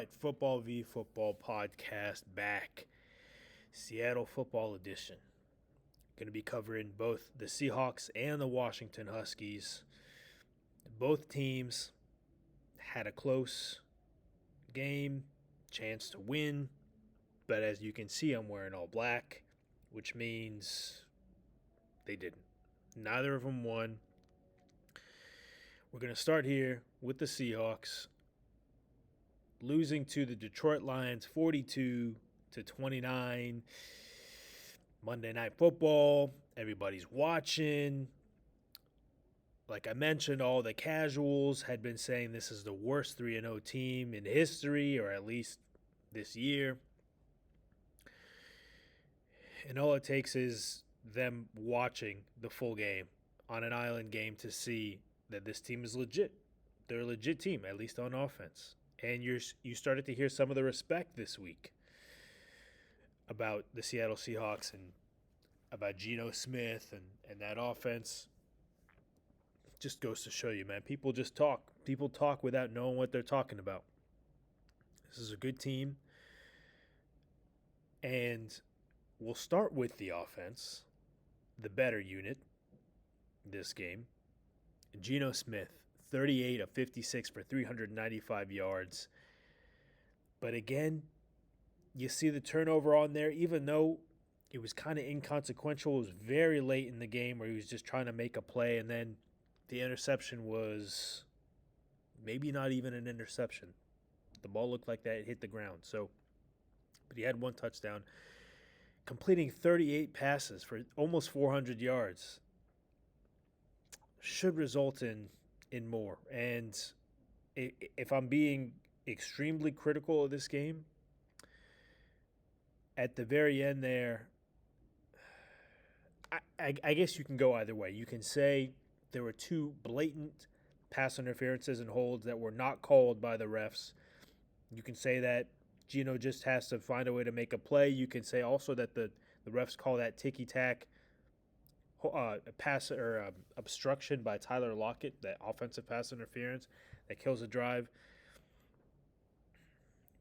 right, Football v Football podcast back. Seattle football edition. Going to be covering both the Seahawks and the Washington Huskies. Both teams had a close game, chance to win, but as you can see, I'm wearing all black, which means they didn't. Neither of them won. We're going to start here with the Seahawks losing to the Detroit Lions 42-29. Monday Night Football. Everybody's watching. Like I mentioned, all the casuals had been saying this is the worst 3-0 team in history, or at least this year. And all it takes is them watching the full game on an island game to see that this team is legit. They're a legit team, at least on offense. And you started to hear some of the respect this week about the Seattle Seahawks and about Geno Smith and that offense. Just goes to show you, man. People just talk. People talk without knowing what they're talking about. This is a good team. And we'll start with the offense, the better unit this game. Geno Smith, 38 of 56 for 395 yards. But again, you see the turnover on there, even though it was kind of inconsequential. It was very late in the game where he was just trying to make a play, and then the interception was maybe not even an interception. The ball looked like that it hit the ground. But he had one touchdown, completing 38 passes for almost 400 yards. Should result in more. And if I'm being extremely critical of this game, at the very end there, I guess you can go either way. You can say there were two blatant pass interferences and holds that were not called by the refs. You can say that Geno just has to find a way to make a play. You can say also that the refs call that ticky-tack pass or obstruction by Tyler Lockett, that offensive pass interference that kills a drive.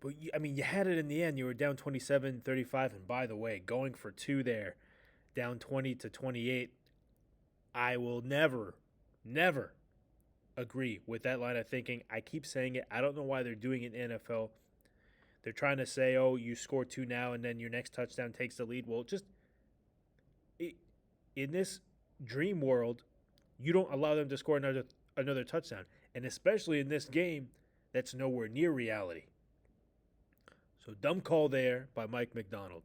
But, you had it in the end. You were down 27-35, and by the way, going for two there, down 20-28, I will never agree with that line of thinking. I keep saying it. I don't know why they're doing it in NFL. They're trying to say, oh, you score two now, and then your next touchdown takes the lead. Well, in this dream world, you don't allow them to score another touchdown. And especially in this game, that's nowhere near reality. So dumb call there by Mike Macdonald.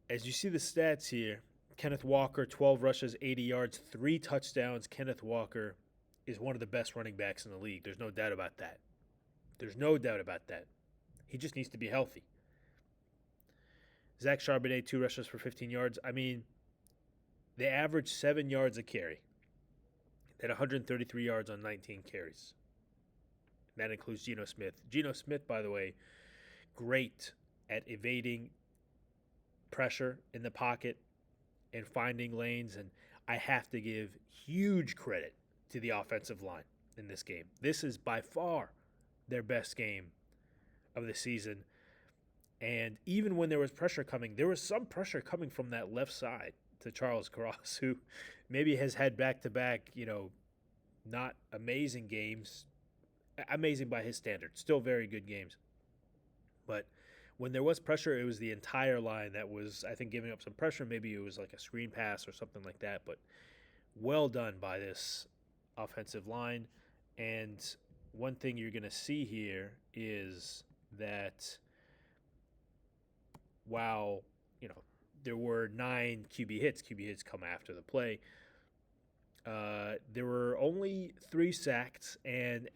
As you see the stats here, Kenneth Walker, 12 rushes, 80 yards, 3 touchdowns. Kenneth Walker is one of the best running backs in the league. There's no doubt about that. He just needs to be healthy. Zach Charbonnet, 2 rushes for 15 yards. They averaged 7 yards a carry. They had 133 yards on 19 carries. That includes Geno Smith. Geno Smith, by the way, great at evading pressure in the pocket and finding lanes. And I have to give huge credit to the offensive line in this game. This is by far their best game of the season. And even when there was pressure coming, there was some pressure coming from that left side to Charles Cross, who maybe has had back-to-back, not amazing games. Amazing by his standards. Still very good games. But when there was pressure, it was the entire line that was, I think, giving up some pressure. Maybe it was like a screen pass or something like that. But well done by this offensive line. And one thing you're going to see here is that while, there were 9 QB hits come after the play, there were only 3 sacks. And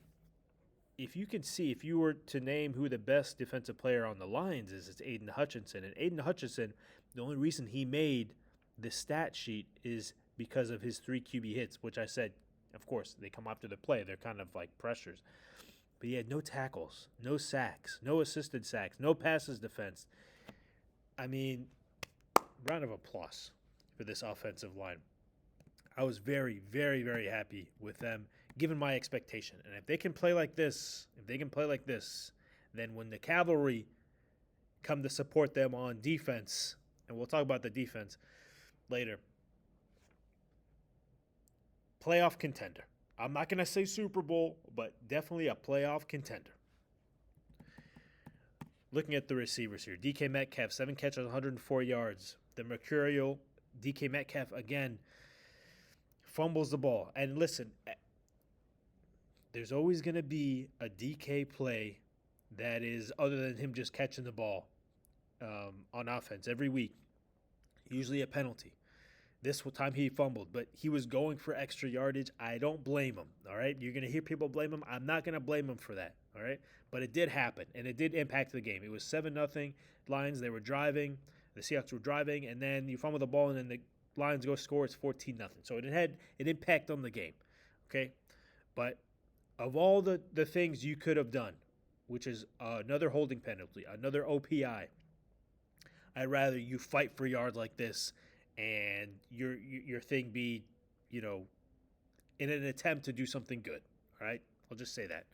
if you were to name who the best defensive player on the Lions is, it's Aiden Hutchinson. And Aiden Hutchinson, the only reason he made the stat sheet is because of his 3 QB hits, which I said, of course, they come after the play. They're kind of like pressures. But he had no tackles, no sacks, no assisted sacks, no passes defense. Round of applause for this offensive line. I was very, very, very happy with them given my expectation. And if they can play like this, then when the cavalry come to support them on defense, and we'll talk about the defense later, playoff contender. I'm not going to say Super Bowl, but definitely a playoff contender. Looking at the receivers here, DK Metcalf, 7 catches, 104 yards. The mercurial DK Metcalf, again, fumbles the ball. And listen, there's always going to be a DK play that is other than him just catching the ball on offense every week, usually a penalty. This time he fumbled, but he was going for extra yardage. I don't blame him, all right? You're going to hear people blame him. I'm not going to blame him for that, all right? But it did happen, and it did impact the game. It was 7-0 Lions. They were driving. The Seahawks were driving, and then you fumble the ball, and then the Lions go score. It's 14-0. So it had an impact on the game, okay? But of all the things you could have done, which is another holding penalty, another OPI, I'd rather you fight for yards like this and your thing be, in an attempt to do something good, all right? I'll just say that.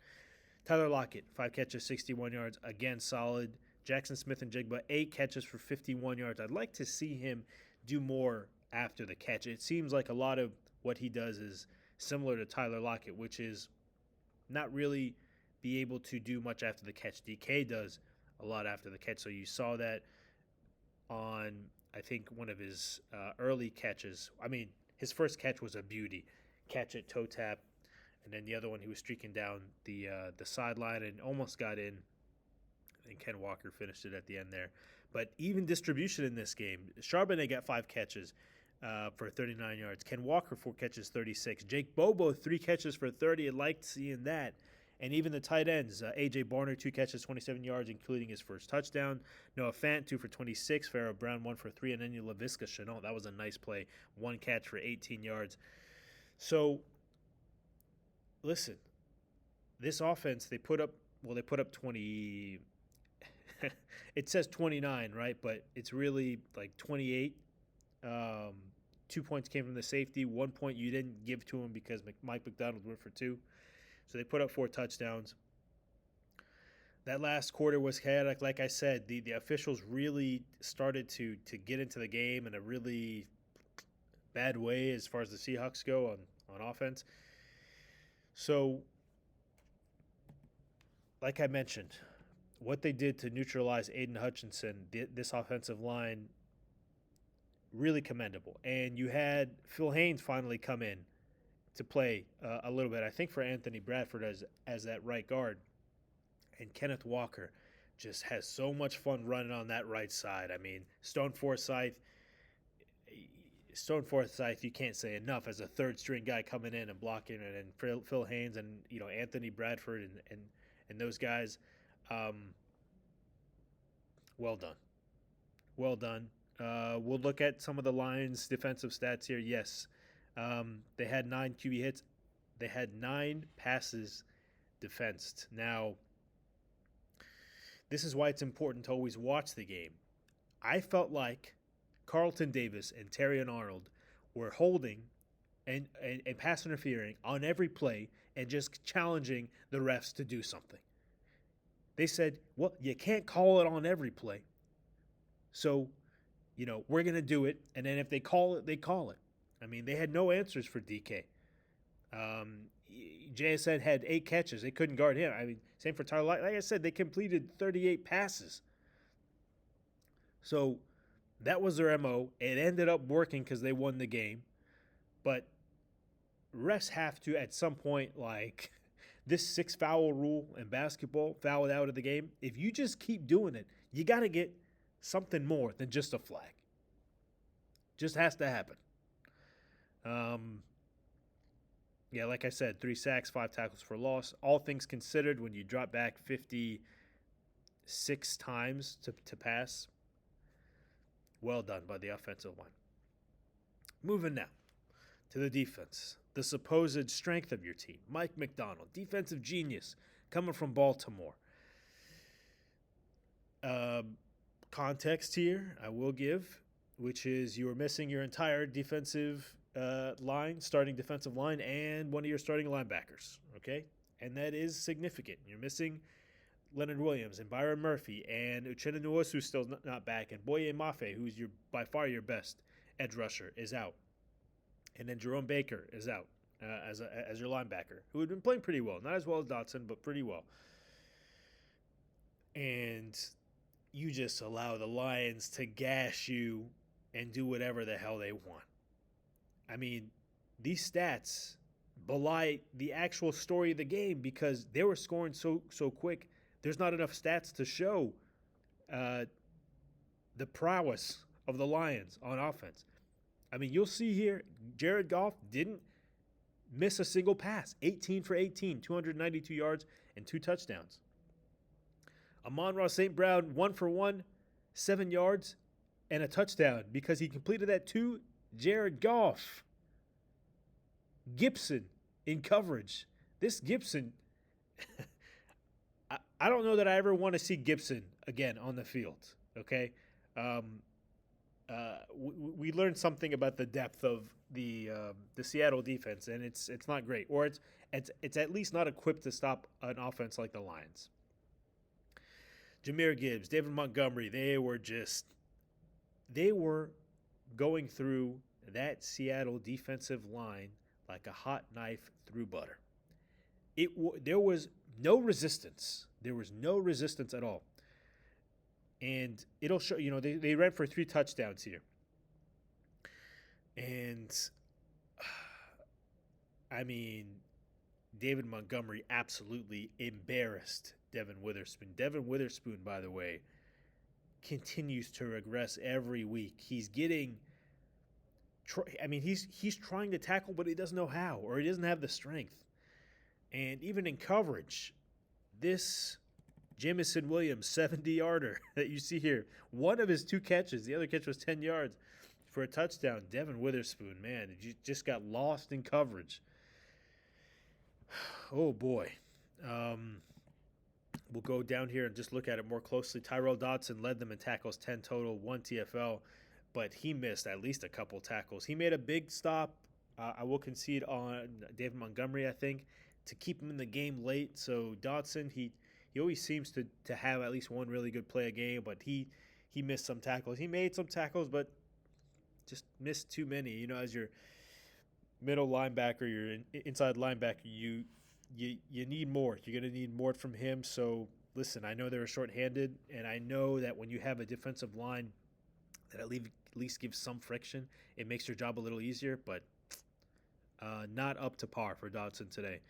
Tyler Lockett, 5 catches, 61 yards, again, solid. Jackson Smith and Jigba, 8 catches for 51 yards. I'd like to see him do more after the catch. It seems like a lot of what he does is similar to Tyler Lockett, which is not really be able to do much after the catch. DK does a lot after the catch, so you saw that on, I think, one of his early catches. I mean, his first catch was a beauty. Catch it, toe tap, and then the other one he was streaking down the sideline and almost got in. And Ken Walker finished it at the end there. But even distribution in this game, Charbonnet got 5 catches for 39 yards. Ken Walker, 4 catches, 36. Jake Bobo, 3 catches for 30. I liked seeing that. And even the tight ends, A.J. Barner, 2 catches, 27 yards, including his first touchdown. Noah Fant, 2 for 26. Pharaoh Brown, 1 for 3. And then Laviska Shenault, that was a nice play. 1 catch for 18 yards. So, listen, this offense, they put up 20. It says 29, right? But it's really like 28. 2 points came from the safety. 1 point you didn't give to him because Mike Macdonald went for 2. So they put up 4 touchdowns. That last quarter was chaotic. Like I said, the officials really started to get into the game in a really bad way as far as the Seahawks go on offense. So, like I mentioned, what they did to neutralize Aiden Hutchinson, this offensive line, really commendable. And you had Phil Haynes finally come in to play a little bit, I think, for Anthony Bradford as that right guard. And Kenneth Walker just has so much fun running on that right side. I mean, Stone Forsythe, you can't say enough as a third-string guy coming in and blocking it, and Phil Haynes and Anthony Bradford and those guys. Well done. We'll look at some of the Lions' defensive stats here. Yes, they had 9 QB hits. They had 9 passes defensed. Now, this is why it's important to always watch the game. I felt like Carlton Davis and Terrion Arnold were holding and pass interfering on every play and just challenging the refs to do something. They said, well, you can't call it on every play. So, we're going to do it, and then if they call it, they call it. I mean, they had no answers for DK. JSN had 8 catches. They couldn't guard him. I mean, same for Tyler. Like I said, they completed 38 passes. So that was their MO. It ended up working because they won the game. But refs have to, at some point, like this 6-foul rule in basketball, fouled out of the game, if you just keep doing it, you got to get something more than just a flag. Just has to happen. Yeah, like I said, 3 sacks, 5 tackles for loss. All things considered, when you drop back 56 times to pass, well done by the offensive line. Moving now to the defense. The supposed strength of your team. Mike Macdonald, defensive genius, coming from Baltimore. Context here I will give, which is you were missing your entire defensive line, starting defensive line, and one of your starting linebackers. Okay, and that is significant. You're missing Leonard Williams and Byron Murphy, and Uchena who's still not back, and Boye Mafe, who's by far your best edge rusher, is out, and then Jerome Baker is out as your linebacker, who had been playing pretty well, not as well as Dotson, but pretty well. And you just allow the Lions to gash you and do whatever the hell they want. I mean, these stats belie the actual story of the game because they were scoring so quick. There's not enough stats to show the prowess of the Lions on offense. I mean, you'll see here, Jared Goff didn't miss a single pass. 18 for 18, 292 yards, and 2 touchdowns. Amon-Ra St. Brown, 1 for 1, 7 yards, and a touchdown because he completed that to Jared Goff. Gibson in coverage. This Gibson, I don't know that I ever want to see Gibson again on the field, okay? We learned something about the depth of the Seattle defense, and it's not great, or it's at least not equipped to stop an offense like the Lions. Jahmyr Gibbs, David Montgomery, they were going through that Seattle defensive line like a hot knife through butter. There was no resistance. There was no resistance at all. And it'll show, they ran for 3 touchdowns here. And, I mean, David Montgomery absolutely embarrassed Devin Witherspoon. Devin Witherspoon, by the way, continues to regress every week. He's getting, he's trying to tackle, but he doesn't know how, or he doesn't have the strength. And even in coverage, this Jameson Williams 70-yarder that you see here, one of his 2 catches, the other catch was 10 yards for a touchdown. Devin Witherspoon, man, just got lost in coverage. Oh, boy. We'll go down here and just look at it more closely. Tyrell Dodson led them in tackles, 10 total, 1 TFL, but he missed at least a couple tackles. He made a big stop, I will concede, on David Montgomery, I think, to keep him in the game late. So Dodson, he always seems to have at least one really good play a game, but he missed some tackles. He made some tackles, but just missed too many. As your middle linebacker, your inside linebacker, you need more. You're going to need more from him. So, listen, I know they were shorthanded, and I know that when you have a defensive line that at least gives some friction, it makes your job a little easier, but not up to par for Dodson today.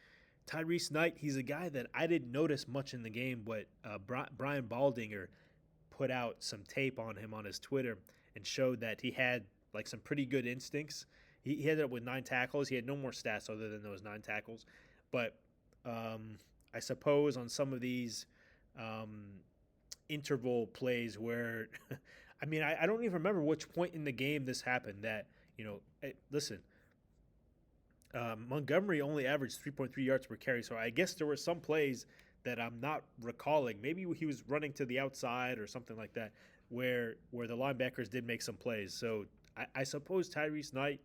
Tyrese Knight, he's a guy that I didn't notice much in the game, but Brian Baldinger put out some tape on him on his Twitter and showed that he had some pretty good instincts. He ended up with 9 tackles. He had no more stats other than those 9 tackles. But I suppose on some of these interval plays where, I don't even remember which point in the game this happened that, listen, Montgomery only averaged 3.3 yards per carry, so I guess there were some plays that I'm not recalling. Maybe he was running to the outside or something like that where the linebackers did make some plays. So I suppose Tyrese Knight,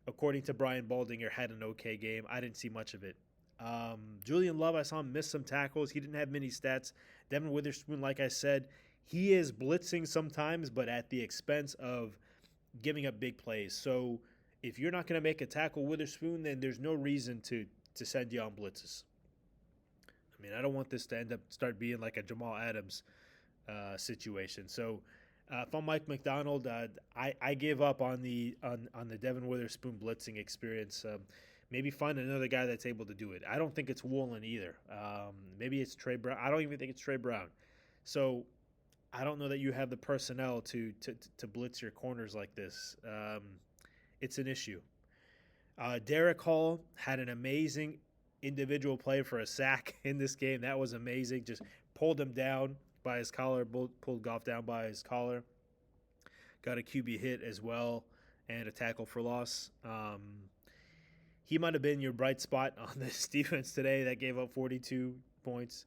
according to Brian Baldinger, had an okay game. I didn't see much of it. Julian Love, I saw him miss some tackles. He didn't have many stats. Devin Witherspoon, like I said, he is blitzing sometimes, but at the expense of giving up big plays. So if you're not going to make a tackle, Witherspoon, then there's no reason to send you on blitzes. I don't want this to start being like a Jamal Adams situation. So if I'm Mike Macdonald, I give up on the Devin Witherspoon blitzing experience. Maybe find another guy that's able to do it. I don't think it's Woolen either. Maybe it's Trey Brown. I don't even think it's Trey Brown. So I don't know that you have the personnel to blitz your corners like this. It's an issue. Derek Hall had an amazing individual play for a sack in this game. That was amazing. Just pulled him down by his collar, pulled Goff down by his collar. Got a QB hit as well and a tackle for loss. He might have been your bright spot on this defense today that gave up 42 points.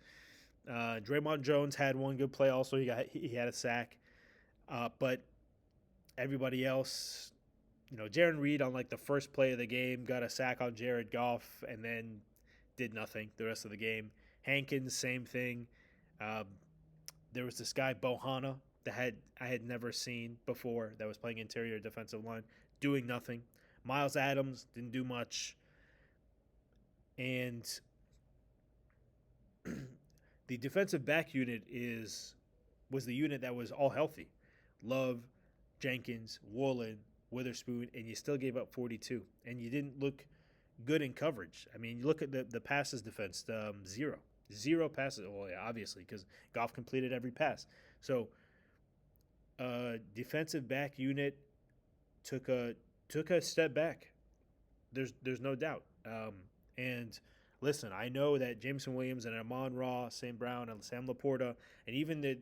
Draymond Jones had one good play also. He had a sack. But everybody else, Jaron Reed on like the first play of the game got a sack on Jared Goff and then did nothing the rest of the game. Hankins, same thing. Um, there was this guy Bohanna that I had never seen before that was playing interior defensive line, doing nothing. Miles Adams didn't do much, and the defensive back unit was the unit that was all healthy. Love, Jenkins, Woolen, Witherspoon, and you still gave up 42, and you didn't look good in coverage. I mean, you look at the passes defense, zero passes. Well, yeah, obviously, because Goff completed every pass. So, defensive back unit took a step back. There's no doubt. And listen, I know that Jameson Williams and Amon Ra, St. Brown, and Sam Laporta, and even the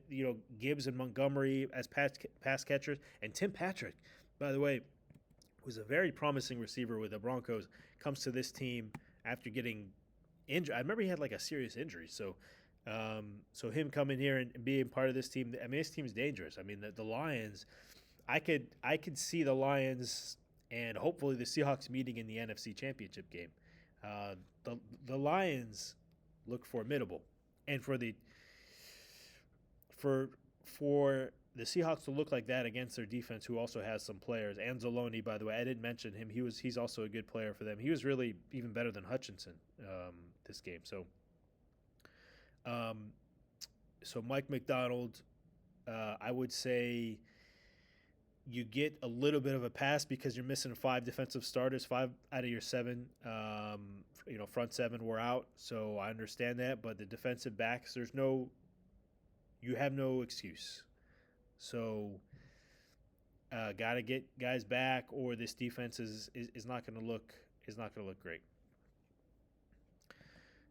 Gibbs and Montgomery as pass catchers, and Tim Patrick, by the way, who's a very promising receiver with the Broncos, comes to this team after getting injured. I remember he had like a serious injury, so him coming here and being part of this team. I mean, this team's dangerous. I mean, the Lions. I could see the Lions and hopefully the Seahawks meeting in the NFC Championship game. The Lions look formidable, and for the Seahawks to look like that against their defense, who also has some players. Anzalone, by the way, I didn't mention him. He's also a good player for them. He was really even better than Hutchinson this game. So Mike Macdonald, I would say you get a little bit of a pass because you're missing 5 defensive starters. 5 out of your 7, front 7 were out. So I understand that, but the defensive backs, you have no excuse. So got to get guys back, or this defense is not going to look great.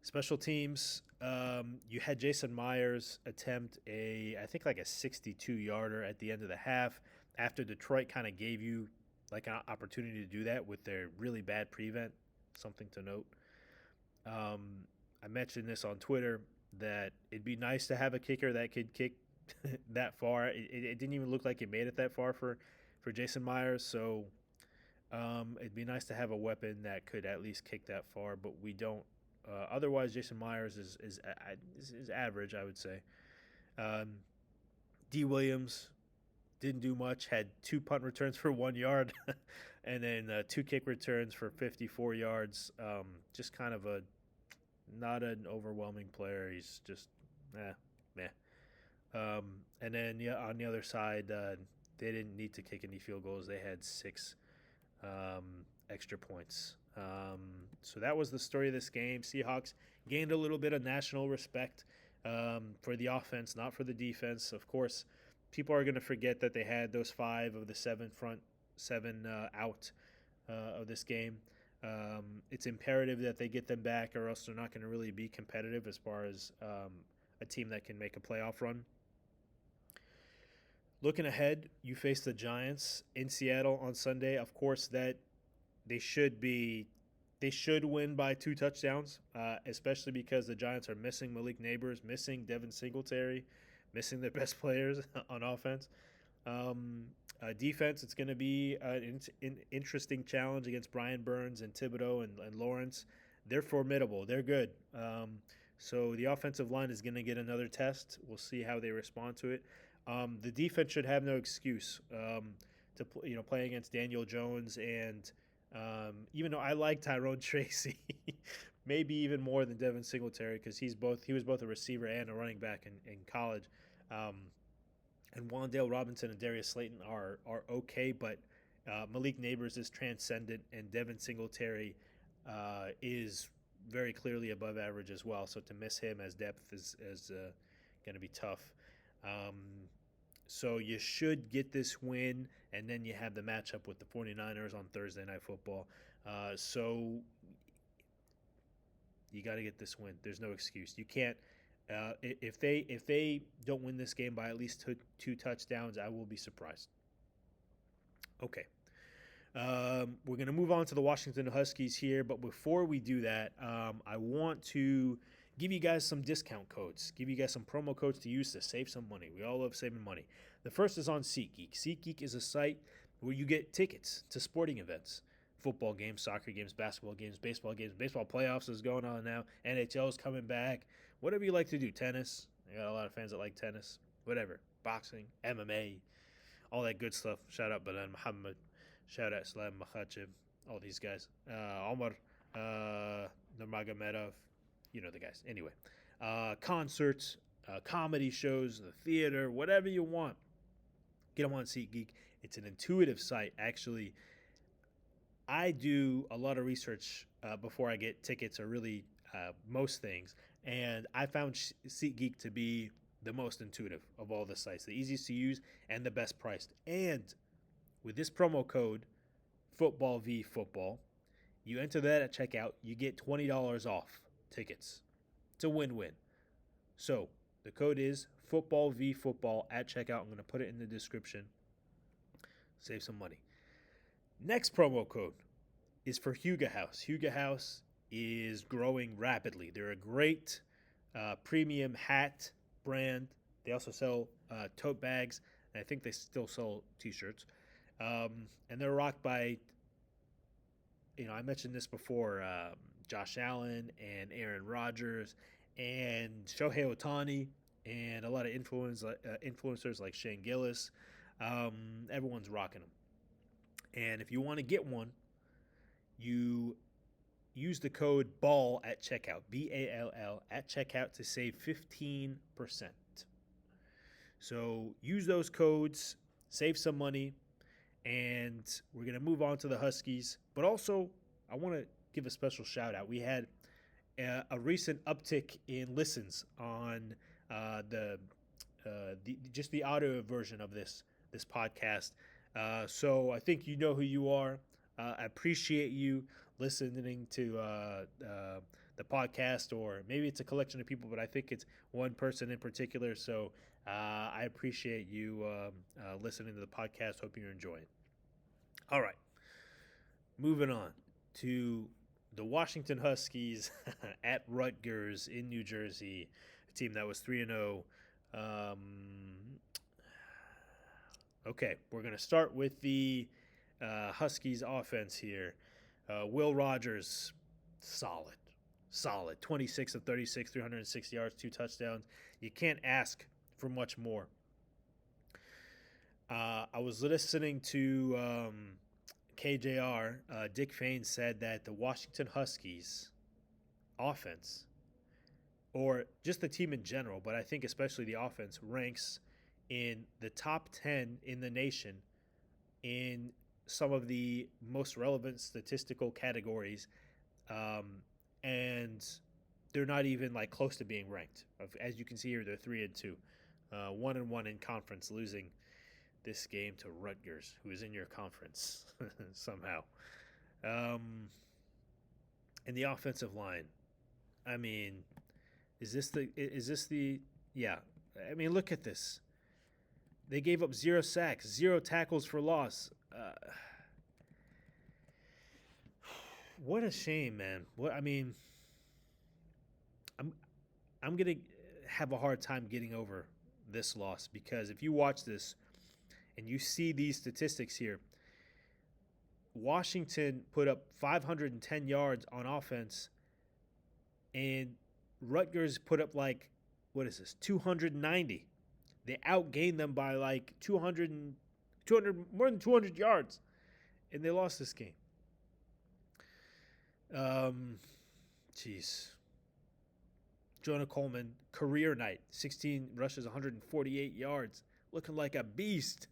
Special teams, you had Jason Myers attempt I think like a 62-yarder at the end of the half after Detroit kind of gave you like an opportunity to do that with their really bad prevent. Something to note. I mentioned this on Twitter that it'd be nice to have a kicker that could kick that far. It didn't even look like it made it that far for Jason Myers, so it'd be nice to have a weapon that could at least kick that far, but we don't. Otherwise, Jason Myers is average, I would say. D. Williams didn't do much, had 2 punt returns for 1 yard, and then 2 kick returns for 54 yards. Just kind of not an overwhelming player. He's just meh. And then on the other side, they didn't need to kick any field goals. They had 6 extra points. So that was the story of this game. Seahawks gained a little bit of national respect for the offense, not for the defense. Of course, people are going to forget that they had those 5 of the 7 front 7 out of this game. It's imperative that they get them back, or else they're not going to really be competitive as far as a team that can make a playoff run. Looking ahead, you face the Giants in Seattle on Sunday. Of course, that they should win by 2 touchdowns, especially because the Giants are missing Malik Nabers, missing Devin Singletary, missing their best players on offense. Defense, it's going to be an interesting challenge against Brian Burns and Thibodeau and Lawrence. They're formidable. They're good. So the offensive line is going to get another test. We'll see how they respond to it. The defense should have no excuse to play against Daniel Jones, and even though I like Tyrone Tracy, maybe even more than Devin Singletary, because he was both a receiver and a running back in college. And Wan'Dale Robinson and Darius Slayton are okay, but Malik Nabers is transcendent, and Devin Singletary is very clearly above average as well. So to miss him as depth is going to be tough. So you should get this win, and then you have the matchup with the 49ers on Thursday Night Football. So you got to get this win. There's no excuse. You can't. If they don't win this game by at least 2 touchdowns, I will be surprised. Okay. We're going to move on to the Washington Huskies here, but before we do that, I want to give you guys some discount codes, give you guys some promo codes to use to save some money. We all love saving money. The first is on SeatGeek. SeatGeek is a site where you get tickets to sporting events. Football games, soccer games, basketball games, baseball games. Baseball playoffs is going on now. NHL is coming back. Whatever you like to do. Tennis. I got a lot of fans that like tennis. Whatever. Boxing, MMA, all that good stuff. Shout out Bilal Muhammad. Shout out Salam Makhachev. All these guys. Omar Nurmagomedov. You know the guys. Anyway. Concerts, comedy shows, the theater, whatever you want. Get them on SeatGeek. It's an intuitive site. Actually, I do a lot of research before I get tickets or really most things. And I found SeatGeek to be the most intuitive of all the sites, the easiest to use and the best priced. And with this promo code, Football v Football, you enter that at checkout, you get $20 off tickets. It's a win-win. So the code is Football v Football at checkout. I'm going to put it in the description. Save some money. Next promo code is for Huega House. Huega House is growing rapidly. They're a great premium hat brand. They also sell tote bags, and I think they still sell T-shirts. And they're rocked by, I mentioned this before, Josh Allen and Aaron Rodgers and Shohei Ohtani and a lot of influencers like Shane Gillis. Everyone's rocking them. And if you want to get one, you use the code BALL at checkout, BALL at checkout to save 15%. So use those codes, save some money, and we're going to move on to the Huskies. But also, I want to give a special shout out. We had a recent uptick in listens on just the audio version of this podcast. So I think you know who you are. I appreciate you listening to the podcast, or maybe it's a collection of people, but I think it's one person in particular. So I appreciate you listening to the podcast. Hope you're enjoying. All right, moving on to the Washington Huskies at Rutgers in New Jersey, a team that was 3-0. Okay, we're going to start with the Huskies offense here. Will Rogers, solid. 26 of 36, 360 yards, 2 touchdowns. You can't ask for much more. I was listening to KJR. Dick Fain said that the Washington Huskies offense, or just the team in general, but I think especially the offense, ranks in the top 10 in the nation in some of the most relevant statistical categories, and they're not even like close to being ranked. As you can see here, they're 3-2, 1-1 in conference, losing this game to Rutgers, who is in your conference somehow. And the offensive line, I mean, is this the yeah? I mean, look at this. They gave up 0 sacks, 0 tackles for loss. What a shame, man. I'm gonna have a hard time getting over this loss, because if you watch this and you see these statistics here, Washington put up 510 yards on offense, and Rutgers put up 290. They outgained them by like 200, more than 200 yards, and they lost this game. Jeez. Jonah Coleman, career night, 16 rushes, 148 yards, looking like a beast.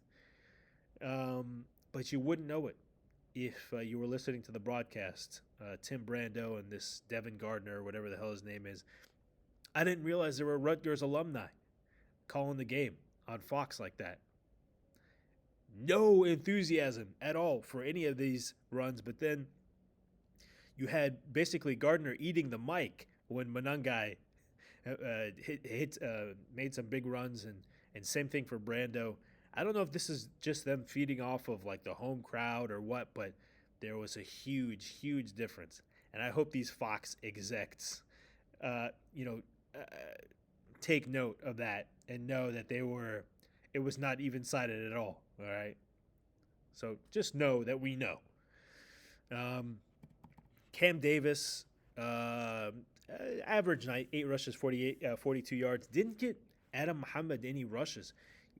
But you wouldn't know it if you were listening to the broadcast. Tim Brando and this Devin Gardner, or whatever the hell his name is. I didn't realize there were Rutgers alumni calling the game on Fox like that. No enthusiasm at all for any of these runs, but then you had basically Gardner eating the mic when Monangai made some big runs, and same thing for Brando. I don't know if this is just them feeding off of like the home crowd or what, but there was a huge, huge difference. And I hope these Fox execs, take note of that and know that it was not even-sided at all right? So just know that we know. Cam Davis, average night, 8 rushes, 42 yards. Didn't get Adam Muhammad any rushes,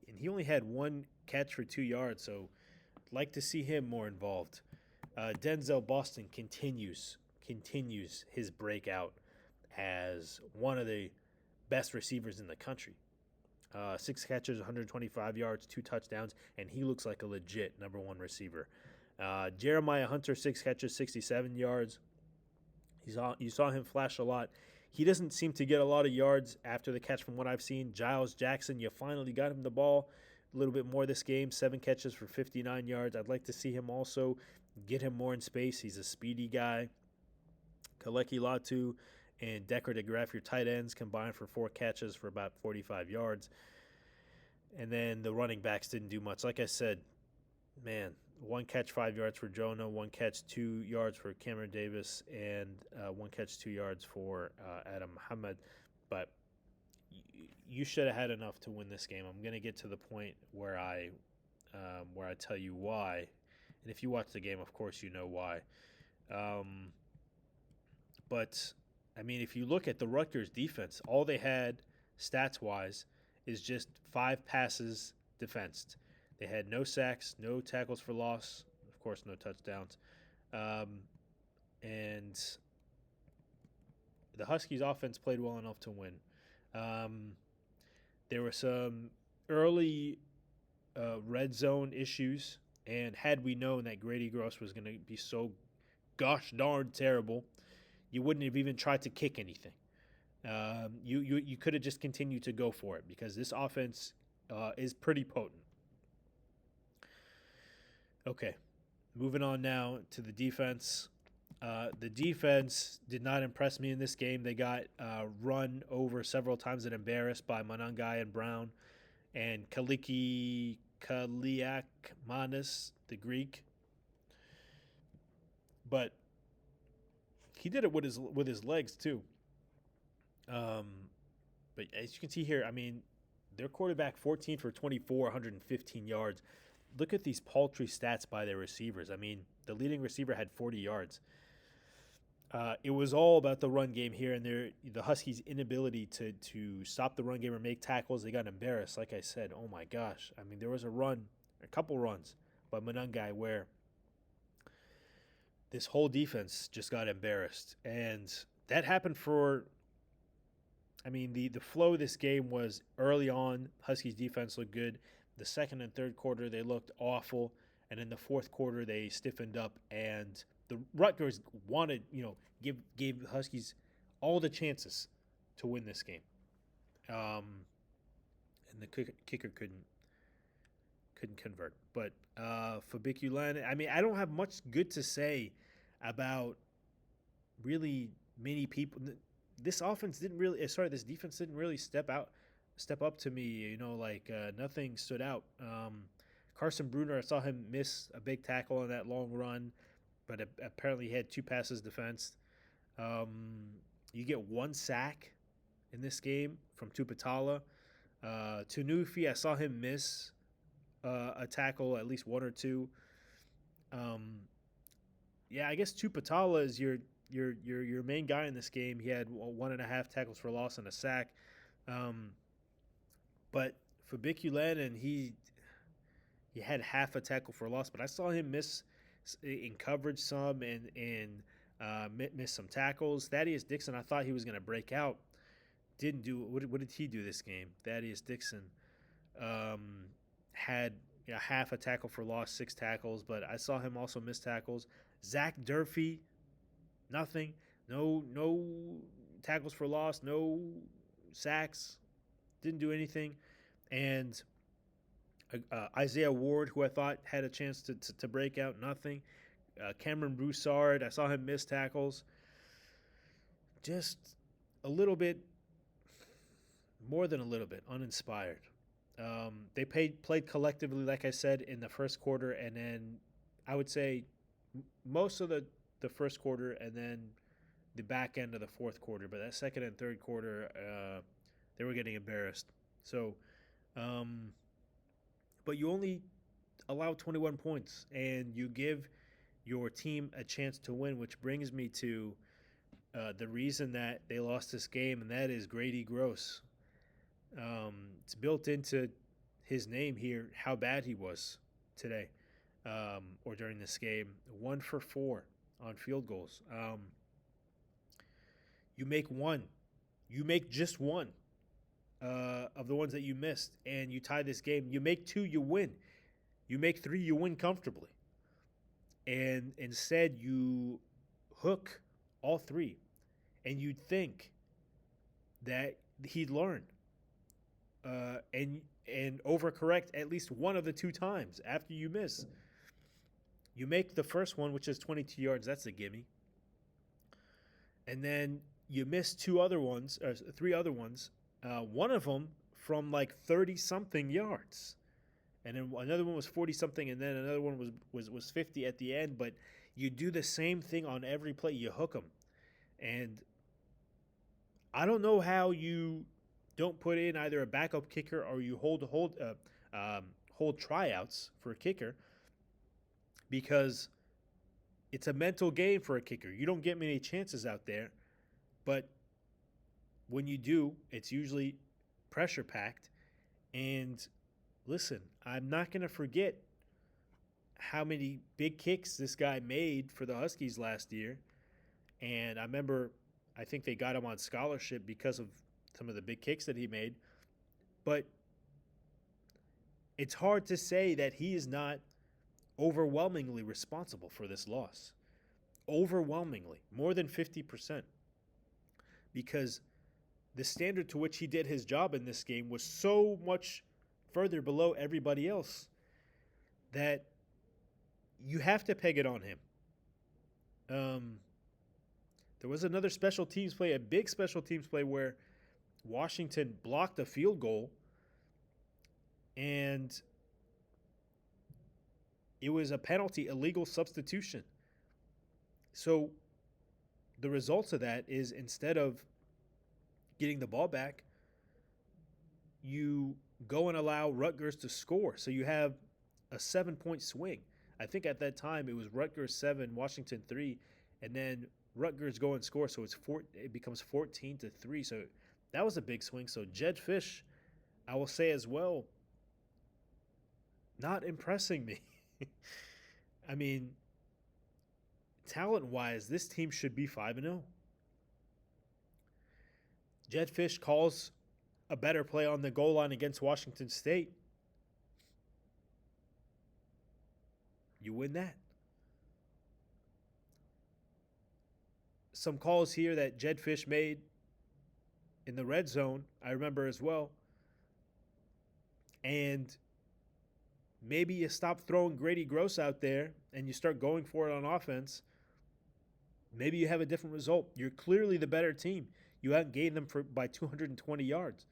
and he only had 1 catch for 2 yards. So I'd like to see him more involved. Denzel Boston continues his breakout as one of the best receivers in the country. 6 catches, 125 yards, 2 touchdowns, and he looks like a legit number 1 receiver. Jeremiah Hunter, 6 catches, 67 yards. You saw him flash a lot. He doesn't seem to get a lot of yards after the catch from what I've seen. Giles Jackson, you finally got him the ball a little bit more this game. 7 catches for 59 yards. I'd like to see him also get him more in space. He's a speedy guy. Kaleki Latu and Decker DeGraff, your tight ends, combined for 4 catches for about 45 yards. And then the running backs didn't do much. Like I said, man, 1 catch, 5 yards for Jonah, 1 catch, 2 yards for Cameron Davis, and 1 catch, 2 yards for Adam Muhammad. But you should have had enough to win this game. I'm going to get to the point where I tell you why. And if you watch the game, of course, you know why. But, I mean, if you look at the Rutgers defense, all they had, stats-wise, is just 5 passes defensed. They had no sacks, no tackles for loss, of course, no touchdowns. And the Huskies' offense played well enough to win. There were some early red zone issues, and had we known that Grady Gross was going to be so gosh darn terrible, you wouldn't have even tried to kick anything. You could have just continued to go for it because this offense is pretty potent. Okay, moving on now to the defense. The defense did not impress me in this game. They got run over several times and embarrassed by Manangai and Brown and Kaliakmanis, the Greek. But he did it with his legs too. But as you can see here, I mean, their quarterback 14 for 24, 115 yards. Look at these paltry stats by their receivers. I mean, the leading receiver had 40 yards. It was all about the run game here, and the Huskies' inability to stop the run game or make tackles. They got embarrassed, like I said. Oh, my gosh. I mean, there was a couple runs by Manangai where this whole defense just got embarrassed. And that happened the flow of this game was early on, Huskies' defense looked good. The second and third quarter, they looked awful. And in the fourth quarter, they stiffened up. And the Rutgers wanted, gave the Huskies all the chances to win this game. And the kicker couldn't convert. But Fabiculan, I mean, I don't have much good to say about really many people. This defense didn't really step up to me. Nothing stood out. Carson Bruner, I saw him miss a big tackle on that long run, but apparently he had 2 passes defensed. You get 1 sack in this game from Tupatala. Tunufi, I saw him miss a tackle, at least 1 or 2. I guess Tupatala is your main guy in this game. He had 1.5 tackles for loss and a sack. But Fabiculan, he had half a tackle for loss, but I saw him miss in coverage some and miss some tackles. Thaddeus Dixon, I thought he was going to break out. Didn't do. What did he do this game? Thaddeus Dixon had half a tackle for loss, 6 tackles, but I saw him also miss tackles. Zach Durfee, nothing. No tackles for loss, no sacks. Didn't do anything. And Isaiah Ward, who I thought had a chance to break out, nothing. Cameron Broussard, I saw him miss tackles. Just a little bit, more than a little bit, uninspired. They played collectively, like I said, in the first quarter, and then I would say most of the first quarter and then the back end of the fourth quarter. But that second and third quarter, they were getting embarrassed. So, but allow 21 points and you give your team a chance to win, which brings me to the reason that they lost this game, and that is Grady Gross. It's built into his name here how bad he was today or during this game. 1 for 4 on field goals. You make one. You make just one of the ones that you missed, and you tie this game. You make 2, you win. You make 3, you win comfortably. And instead, you hook all 3. And you'd think that he'd learn and overcorrect at least one of the 2 times after you miss. You make the first one, which is 22 yards. That's a gimme. And then you miss 2 other ones, or 3 other ones. One of them from like 30-something yards. And then another one was 40-something, and then another one was 50 at the end. But you do the same thing on every play. You hook them. And I don't know how you don't put in either a backup kicker or you hold tryouts for a kicker, because it's a mental game for a kicker. You don't get many chances out there, but when you do, it's usually pressure packed. And listen, I'm not going to forget how many big kicks this guy made for the Huskies last year. And I remember, I think they got him on scholarship because of some of the big kicks that he made. But it's hard to say that he is not overwhelmingly responsible for this loss. Overwhelmingly, more than 50%. Because the standard to which he did his job in this game was so much further below everybody else that you have to peg it on him. There was another special teams play, a big special teams play, where Washington blocked a field goal, and it was a penalty, illegal substitution. So the results of that is, instead of getting the ball back, you go and allow Rutgers to score. So you have a 7-point swing. I think at that time it was Rutgers 7, Washington 3, and then Rutgers go and score. So it becomes 14-3. So that was a big swing. So Jed Fish, I will say as well, not impressing me. I mean, talent-wise, this team should be 5-0. Jed Fish calls a better play on the goal line against Washington State. You win that. Some calls here that Jed Fish made in the red zone, I remember as well. And maybe you stop throwing Grady Gross out there and you start going for it on offense. Maybe you have a different result. You're clearly the better team. You outgained them by 220 yards.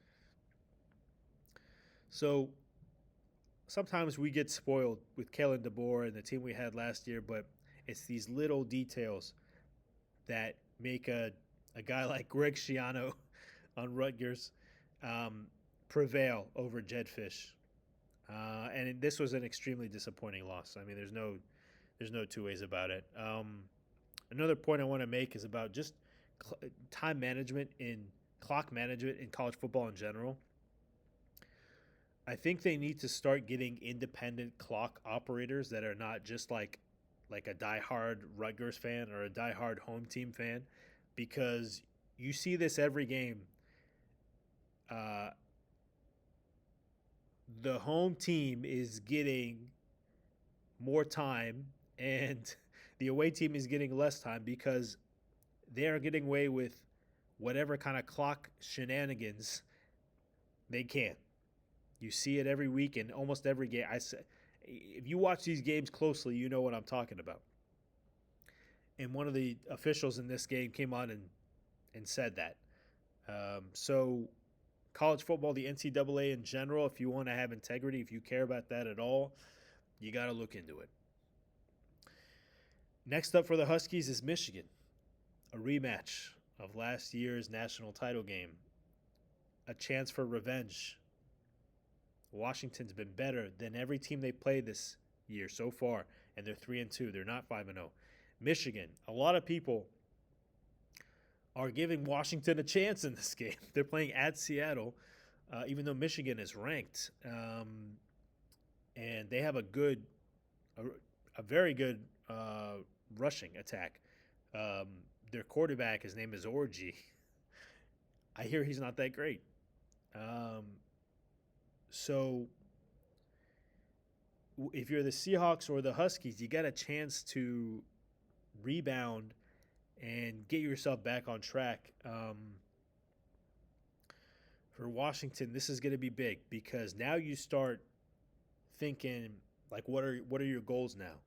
So sometimes we get spoiled with Kalen DeBoer and the team we had last year, but it's these little details that make a guy like Greg Schiano on Rutgers prevail over Jed Fish. And this was an extremely disappointing loss. I mean, there's no 2 ways about it. Another point I want to make is about just time management clock management in college football in general. I think they need to start getting independent clock operators that are not just like a diehard Rutgers fan or a diehard home team fan, because you see this every game. The home team is getting more time and the away team is getting less time because they are getting away with whatever kind of clock shenanigans they can. You see it every week in almost every game. If you watch these games closely, you know what I'm talking about. And one of the officials in this game came on and said that. So college football, the NCAA in general, if you want to have integrity, if you care about that at all, you got to look into it. Next up for the Huskies is Michigan, a rematch of last year's national title game, a chance for revenge Washington's been better than every team they played this year so far, and they're 3-2. They're not 5-0. Michigan, a lot of people are giving Washington a chance in this game. They're playing at Seattle, even though Michigan is ranked, and they have a very good rushing attack. Their quarterback, his name is Orji. I hear he's not that great. So if you're the Seahawks or the Huskies, you got a chance to rebound and get yourself back on track. For Washington, this is going to be big because now you start thinking, like, what are your goals now?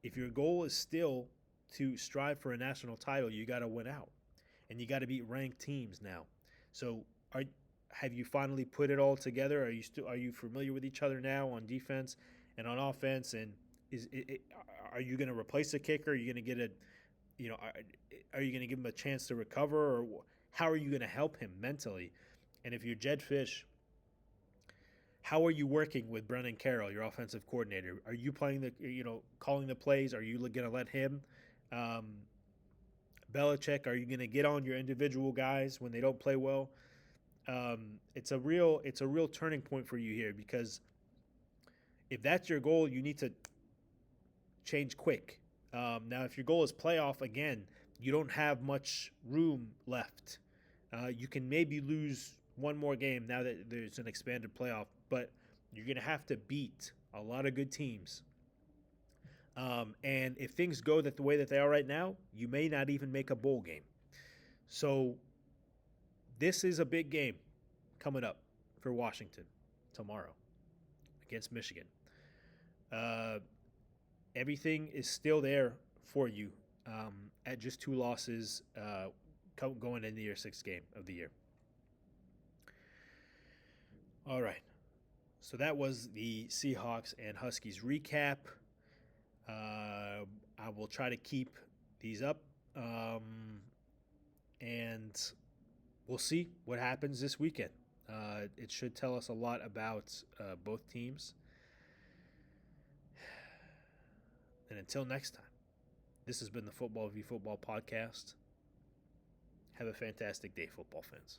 If your goal is still to strive for a national title, you got to win out, and you got to beat ranked teams now. So, have you finally put it all together? Are you familiar with each other now on defense and on offense? And are you going to replace a kicker? Are you going to get are you going to give him a chance to recover, or how are you going to help him mentally? And if you're Jed Fish, how are you working with Brennan Carroll, your offensive coordinator? Are you playing calling the plays? Are you going to let him? Belichick, are you going to get on your individual guys when they don't play well? It's a real turning point for you here, because if that's your goal, you need to change quick. Now, if your goal is playoff, again, you don't have much room left. You can maybe lose one more game now that there's an expanded playoff, but you're going to have to beat a lot of good teams. And if things go the way that they are right now, you may not even make a bowl game. So this is a big game coming up for Washington tomorrow against Michigan. Everything is still there for you at just 2 losses going into your 6th game of the year. All right. So that was the Seahawks and Huskies recap. I will try to keep these up, and we'll see what happens this weekend. It should tell us a lot about both teams. And until next time, this has been the Football v Football podcast. Have a fantastic day, football fans.